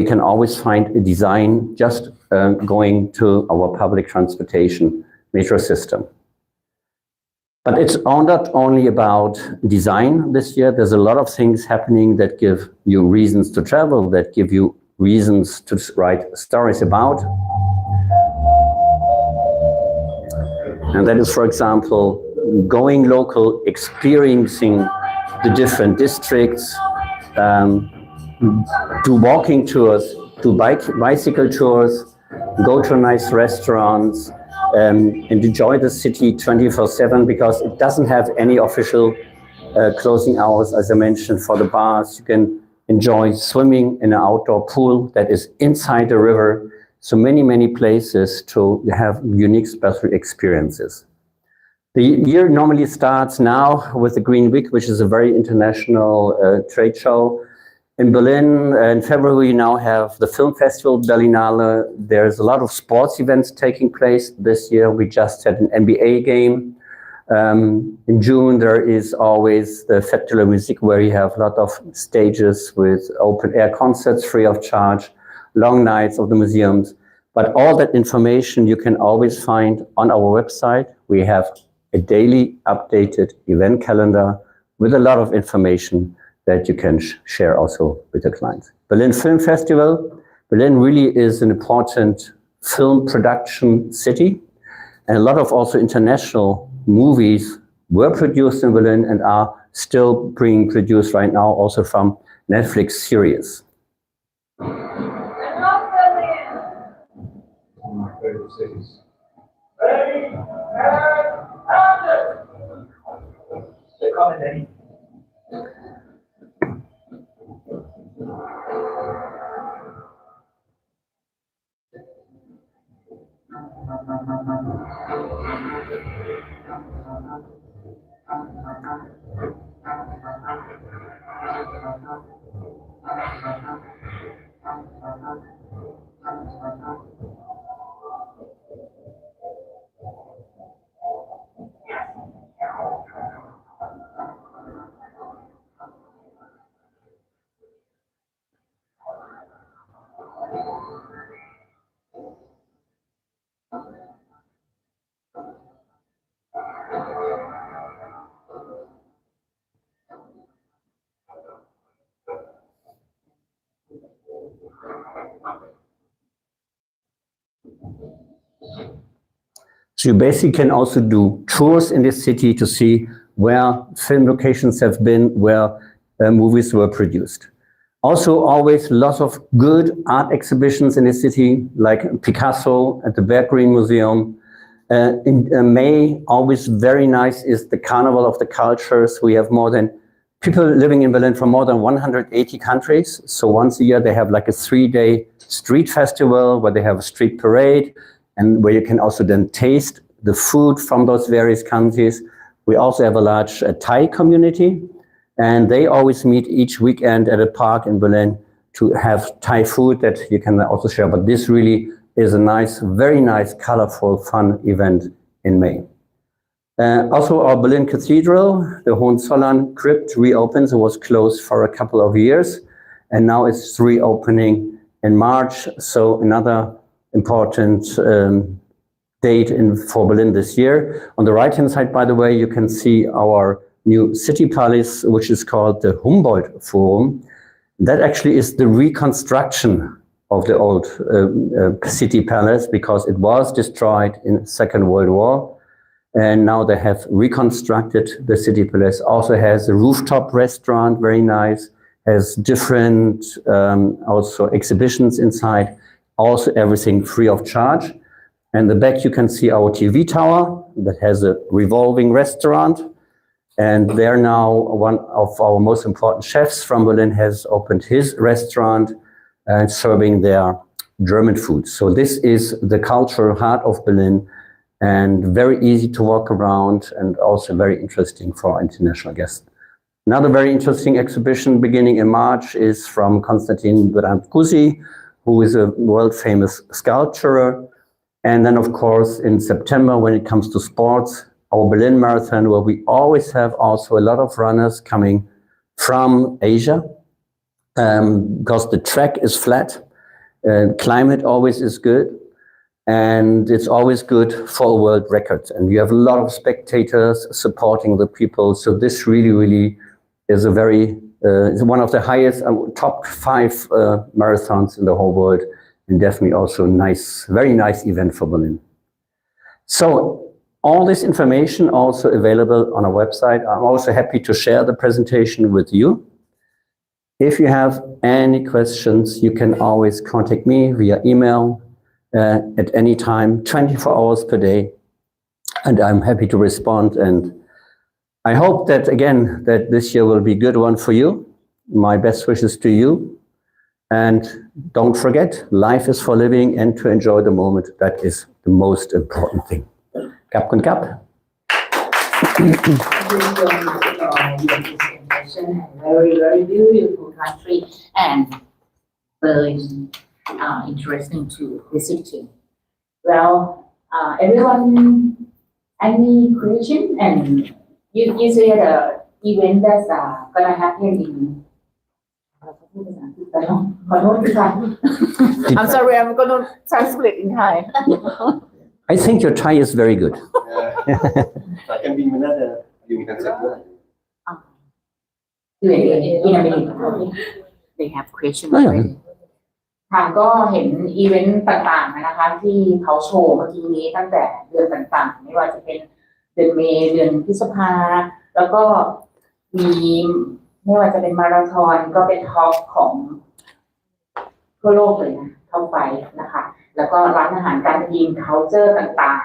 you can always find a design just going to our public transportation metro system. But it's not only about design this year. There's a lot of things happening that give you reasons to travel, that give you reasons to write stories about. And that is, for example, going local, experiencing the different districts, do walking tours, do bicycle tours, go to nice restaurants, and enjoy the city 24/7 because it doesn't have any official closing hours, as I mentioned, for the bars. You can enjoy swimming in an outdoor pool that is inside the river. So many places to have unique special experiences. The year normally starts now with the Green Week, which is a very international trade show. In Berlin, in February, we now have the film festival Berlinale. There's a lot of sports events taking place this year. We just had an NBA game. In June, there is always the Fête de la Musique, where you have a lot of stages with open air concerts free of charge, long nights of the museums. But all that information you can always find on our website. We have a daily updated event calendar with a lot of information that you can share also with the clients. Berlin Film Festival. Berlin really is an important film production city, and a lot of also international movies were produced in Berlin and are still being produced right now also from Netflix series. I love Berlin. One of my favorite cities. Ready, they call it Eddie. So you basically can also do tours in the city to see where film locations have been, where movies were produced. Also, always lots of good art exhibitions in the city, like Picasso at the Berggreen Museum. In May, always very nice is the Carnival of the Cultures. We have more than people living in Berlin from more than 180 countries. So once a year, they have like a 3-day street festival where they have a street parade and where you can also then taste the food from those various countries. We also have a large Thai community, and they always meet each weekend at a park in Berlin to have Thai food that you can also share. But this really is a nice, very nice, colorful, fun event in May. Also, our Berlin Cathedral, the Hohenzollern crypt reopens. It was closed for a couple of years, and now it's reopening in March. So another important date for Berlin this year. On the right-hand side, by the way, you can see our new city palace, which is called the Humboldt Forum. That actually is the reconstruction of the old city palace because it was destroyed in the Second World War. And now they have reconstructed the city palace. Also has a rooftop restaurant, very nice, has different also exhibitions inside, also everything free of charge. And the back you can see our TV tower that has a revolving restaurant. And there now one of our most important chefs from Berlin has opened his restaurant and serving their German food. So this is the cultural heart of Berlin, and very easy to walk around and also very interesting for international guests. Another very interesting exhibition beginning in March is from Konstantin Brancusi, who is a world-famous sculptor. And then, of course, in September, when it comes to sports, our Berlin Marathon, where we always have also a lot of runners coming from Asia, because the track is flat Climate always is good, and it's always good for a world record. And you have a lot of spectators supporting the people. So this really is a very, it's one of the highest, top 5 marathons in the whole world, and definitely also nice, very nice event for Berlin. So all this information also available on our website. I'm also happy to share the presentation with you. If you have any questions, you can always contact me via email at any time, 24 hours per day, and I'm happy to respond. And I hope that, again, that this year will be a good one for you. My best wishes to you. And don't forget, life is for living and to enjoy the moment. That is the most important thing. Kap kun kap. Very beautiful country and very interesting to visit to. Well, everyone, any question? And you say the event that's gonna happen in. I'm sorry, I'm gonna translate in Thai. I think your Thai is very good. สายการบินมันน่าจะอยู่ในคอนเซ็ปต์ด้วย In a minute, they have question. ค่ะก็เห็นอีเวนต์ต่างๆนะคะที่เขาโชว์เมื่อกี้นี้ตั้งแต่เดือนต่างๆไม่ว่าจะเป็นเดือนเมษเดือนพฤษภาแล้วก็มีไม่ว่าจะเป็นมาราธอนก็เป็นท็อปของทั่วโลกเลยนะเข้าไปนะคะแล้วก็ร้านอาหารการกิน culture ต่าง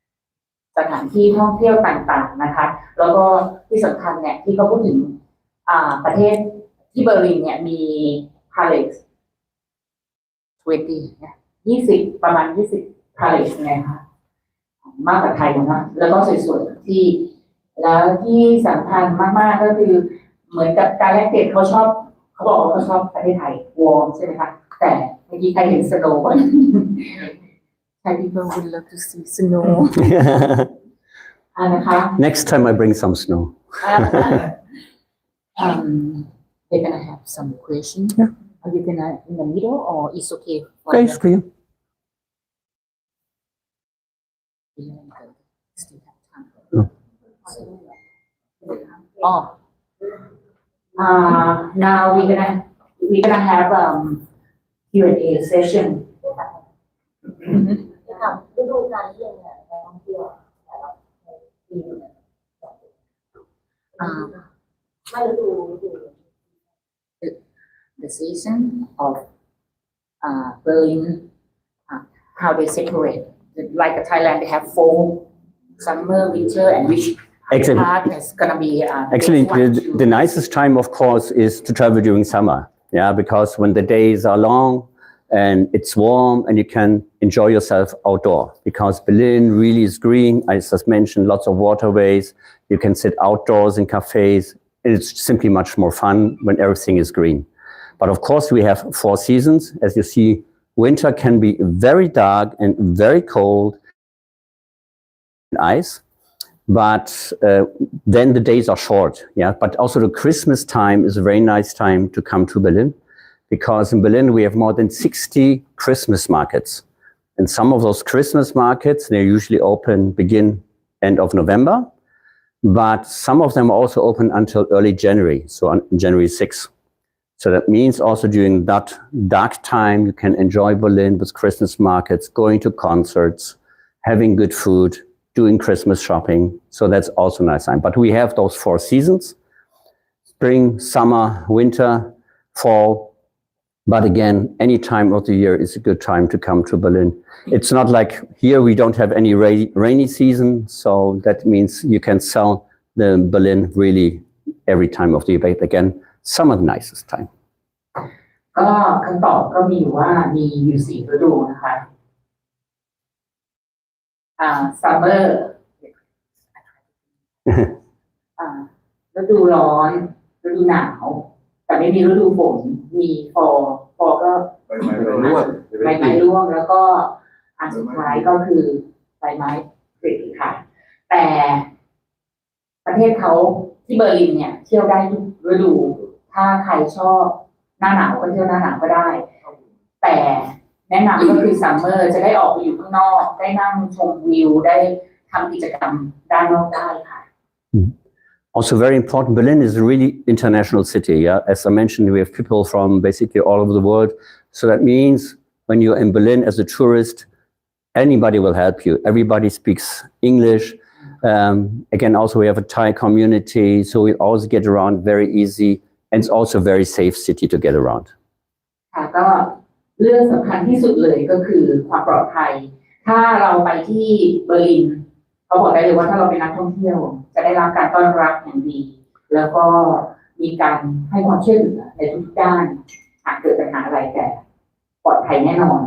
ๆสถานที่ท่องเที่ยวต่างๆนะคะแล้วก็ที่สำคัญเนี่ยที่เขาพูดถึงประเทศที่เบอร์ลินเนี่ยมี palace 20ประมาณ20 palace ไงคะมากกว่าไทยนะแล้วก็สวยๆที่แล้วที่สำคัญมากๆก็คือเหมือนกับการแลกเปลี่ยนเขาบอกว่าเขาชอบประเทศไทยวอร์มใช่ไหมคะแต่เมื่อกี้ใครเห็นสโนว์Thai people would love to see snow นะคะ Next time I bring some snow. They're gonna have some questions. Yeah. Are you gonna in the middle or it's okay? Okay, it's for you. Still have time. Oh. Now we're gonna have Q&A session. ฤดูกาลเรื่องเนี่ยท่องเที่ยวไม่ฤดู The season of Berlin, how they separate. Like Thailand, they have fall, summer, winter, and which part is gonna be. Actually, the nicest time, of course, is to travel during summer. Yeah, because when the days are long and it's warm and you can enjoy yourself outdoor. Because Berlin really is green. I just mentioned lots of waterways. You can sit outdoors in cafes. It's simply much more fun when everything is green. But of course, we have 4 seasons. As you see, winter can be very dark and very cold and ice. But then the days are short. Yeah, but also the Christmas time is a very nice time to come to Berlin. Because in Berlin, we have more than 60 Christmas markets. And some of those Christmas markets, they're usually begin end of November. But some of them are also open until early January, so on January 6th. So that means also during that dark time, you can enjoy Berlin with Christmas markets, going to concerts, having good food, doing Christmas shopping. So that's also a nice time. But we have those 4 seasons: spring, summer, winter, fall. But again, any time of the year is a good time to come to Berlin. It's not like here we don't have any rainy season, so that means you can sell the Berlin really every time of the year. But again, summer the nicest time. ก็คำตอบก็มีอยู่ว่ามีอยู่4 ฤดูนะคะsummer ฤดูร้อนฤดูหนาวแต่ไม่มีฤดูฝนมี fall ก็ใบไม้ร่วงแล้วก็อันสุดท้ายก็คือใบไม้ผลิค่ะแต่ประเทศเขาที่เบอร์ลินเนี่ยเที่ยวได้ทุกฤดูถ้าใครชอบหน้าหนาวก็เที่ยวหน้าหนาวก็ได้ แต่แนะนำก็คือซัมเมอร์จะได้ออกไปอยู่ข้างนอกได้นั่งชมวิวได้ทำกิจกรรมด้านนอกได้ค่ะ Also very important, Berlin is a really international city. Yeah, as I mentioned, we have people from basically all over the world. So that means when you're in Berlin as a tourist, anybody will help you. Everybody speaks English. Again, also we have a Thai community, so we always get around very easy, and it's also a very safe city to get around. ค่ะก็เรื่องสำคัญที่สุดเลยก็คือความปลอดภัยถ้าเราไปที่เบอร์ลินเขาบอกได้เลยว่าถ้าเราเป็นนักท่องเที่ยวจะได้รับการต้อนรับอย่างดีแล้วก็มีการให้ความช่วยเหลือในทุกด้านหากเกิดปัญหาอะไรแต่ปลอดภัยแน่นอน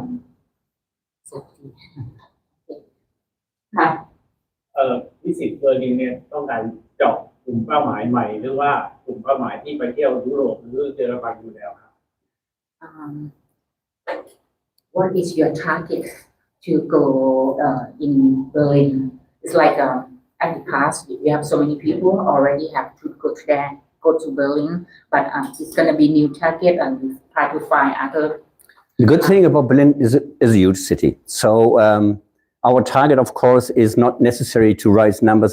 ค่ะวิสิตเบอร์ลินเนี่ยต้องการเจาะกลุ่มเป้าหมายใหม่หรือว่ากลุ่มเป้าหมายที่ไปเที่ยวยุโรปหรือเยอรมันอยู่แล้วครับ What is your target to go in Berlin? It's like at the past we have so many people already have to go to Berlin, but it's going to be new target and we try to find other. The good thing about Berlin is a huge city. So our target, of course, is not necessary to raise numbers,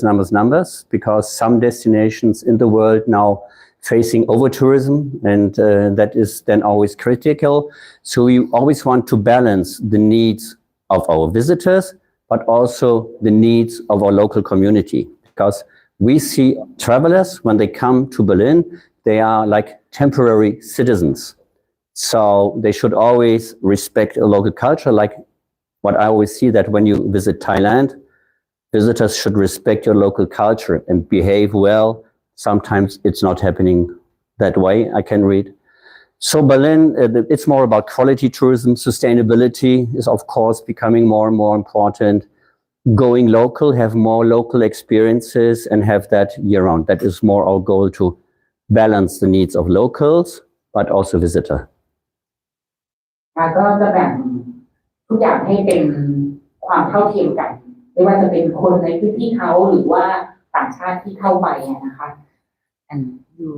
because some destinations in the world now facing over tourism, and that is then always critical. So we always want to balance the needs of our visitors, but also the needs of our local community, because we see travelers when they come to Berlin, they are like temporary citizens. So they should always respect a local culture, like what I always see that when you visit Thailand, visitors should respect your local culture and behave well. Sometimes it's not happening that way, I can read. So Berlin, it's more about quality tourism. Sustainability is, of course, becoming more and more important. Going local, have more local experiences and have that year round. That is more our goal, to balance the needs of locals, but also visitor. ก็จะแบ่งทุกอย่างให้เป็นความเท่าเทียมกันไม่ว่าจะเป็นคนในพื้นที่เขาหรือว่าต่างชาติที่เข้าไปนะคะ and you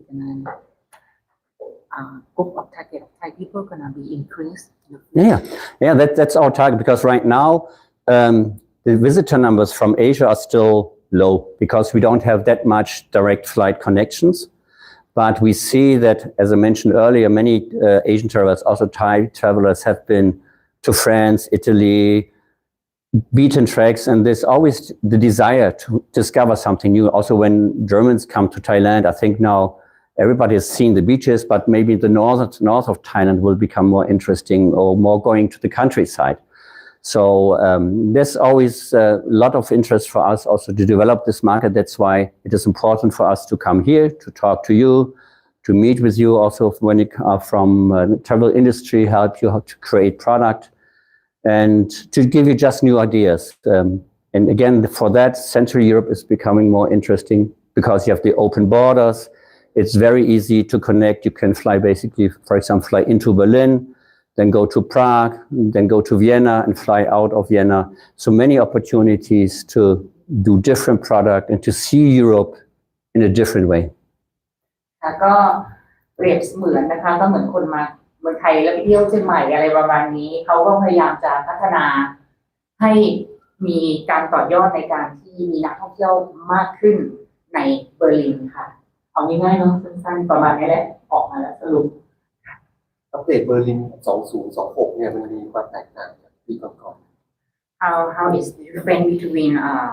gonna group of target Thai people gonna be increased. Yeah, that's our target, because right now the visitor numbers from Asia are still low because we don't have that much direct flight connections. But we see that, as I mentioned earlier, many Asian travelers, also Thai travelers, have been to France, Italy, beaten tracks, and there's always the desire to discover something new. Also, when Germans come to Thailand, I think now everybody has seen the beaches, but maybe the north of Thailand will become more interesting, or more going to the countryside. So there's always a lot of interest for us also to develop this market. That's why it is important for us to come here, to talk to you, to meet with you. Also, when you are from travel industry, help you how to create product and to give you just new ideas. And again, for that, Central Europe is becoming more interesting because you have the open borders. It's very easy to connect. You can fly basically, for example, fly into Berlin, then go to Prague, then go to Vienna and fly out of Vienna. So many opportunities to do different product and to see Europe in a different way. ก็เปรียบเสมือนนะคะก็เหมือนคนมาเมืองไทยแล้วไปเที่ยวเชียงใหม่อะไรประมาณนี้เขาก็พยายามจะพัฒนาให้มีการต่อยอดในการที่มีนักท่องเที่ยวมากขึ้นในเบอร์ลินค่ะเอาง่ายๆเนาะสั้นๆประมาณนี้แหละออกมาแล้วสรุปอัปเดตเบอร์ลิน2026เนี่ยมันมีความแตกต่างจากปีก่อนๆ How is the difference between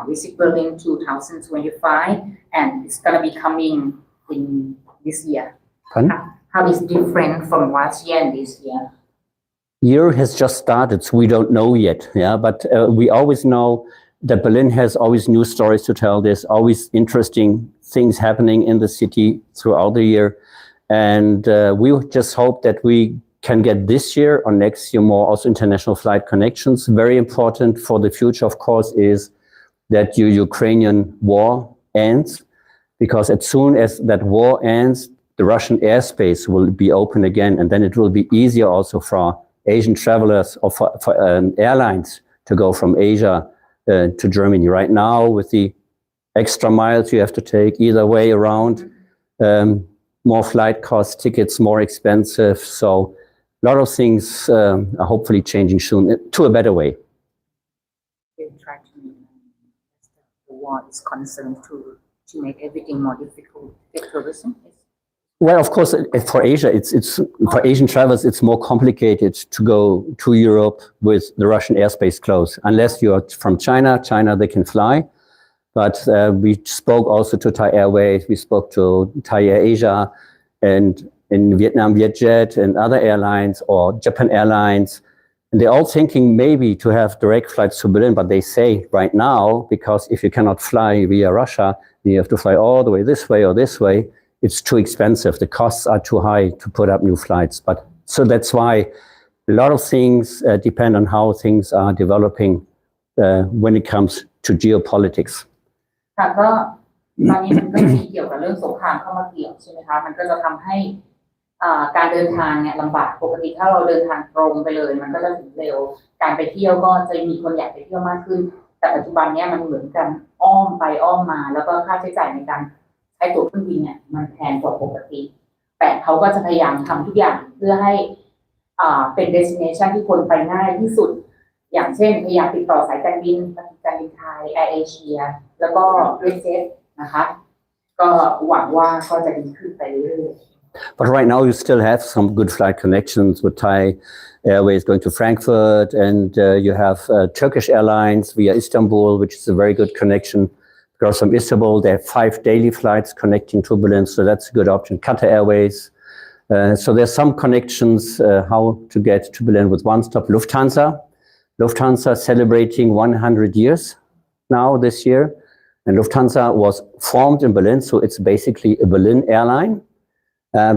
Visit Berlin 2025 and it's gonna be coming in this year? How is different from last year and this year? Year has just started, so we don't know yet. Yeah, but we always know that Berlin has always new stories to tell. There's always interesting things happening in the city throughout the year. And we just hope that we can get this year or next year more also international flight connections. Very important for the future, of course, is that the Ukrainian war ends, because as soon as that war ends, the Russian airspace will be open again, and then it will be easier also for Asian travelers or for airlines to go from Asia to Germany. Right now, with the extra miles you have to take either way around, more flight costs, tickets more expensive. So lot of things are hopefully changing soon to a better way. They try to make the war is concerned to make everything more difficult to get tourism. Well, of course, for Asia, it's for Asian travelers, it's more complicated to go to Europe with the Russian airspace closed. Unless you're from China, they can fly. But we spoke also to Thai Airways, we spoke to Thai Air Asia, and in Vietnam, Vietjet and other airlines or Japan Airlines. And they're all thinking maybe to have direct flights to Berlin, but they say right now, because if you cannot fly via Russia, you have to fly all the way this way or this way. It's too expensive. The costs are too high to put up new flights. But so that's why a lot of things depend on how things are developing when it comes to geopolitics. ค่ะก็ตอนนี้มันก็มีเกี่ยวกับเรื่องสงครามเข้ามาเกี่ยวใช่ไหมคะมันก็จะทำให้การเดินทางเนี่ยลำบากปกติถ้าเราเดินทางตรงไปเลยมันก็จะถึงเร็วการไปเที่ยวก็จะมีคนอยากไปเที่ยวมากขึ้นแต่ปัจจุบันเนี้ยมันเหมือนกันอ้อมไปอ้อมมาแล้วก็ค่าใช้จ่ายในการใช้ตั๋วเครื่องบินเนี่ยมันแพงกว่าปกติแต่เขาก็จะพยายามทำทุกอย่างเพื่อให้เป็น destination ที่คนไปง่ายที่สุดอย่างเช่นพยายามติดต่อสายการบินไทย Air Asia แล้วก็ Jet นะคะก็หวังว่าก็จะดีขึ้นไปเรื่อยๆ But right now you still have some good flight connections with Thai Airways going to Frankfurt, and you have Turkish Airlines via Istanbul, which is a very good connection. Because from Istanbul they have 5 daily flights connecting to Berlin, so that's a good option. Qatar Airways. So there's some connections how to get to Berlin with one stop. Lufthansa celebrating 100 years now this year. And Lufthansa was formed in Berlin, so it's basically a Berlin airline,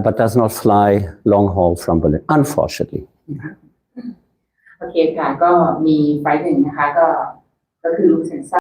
but does not fly long haul from Berlin, unfortunately. โอเคค่ะก็มีไฟล์หนึ่งนะคะก็คือ Lufthansa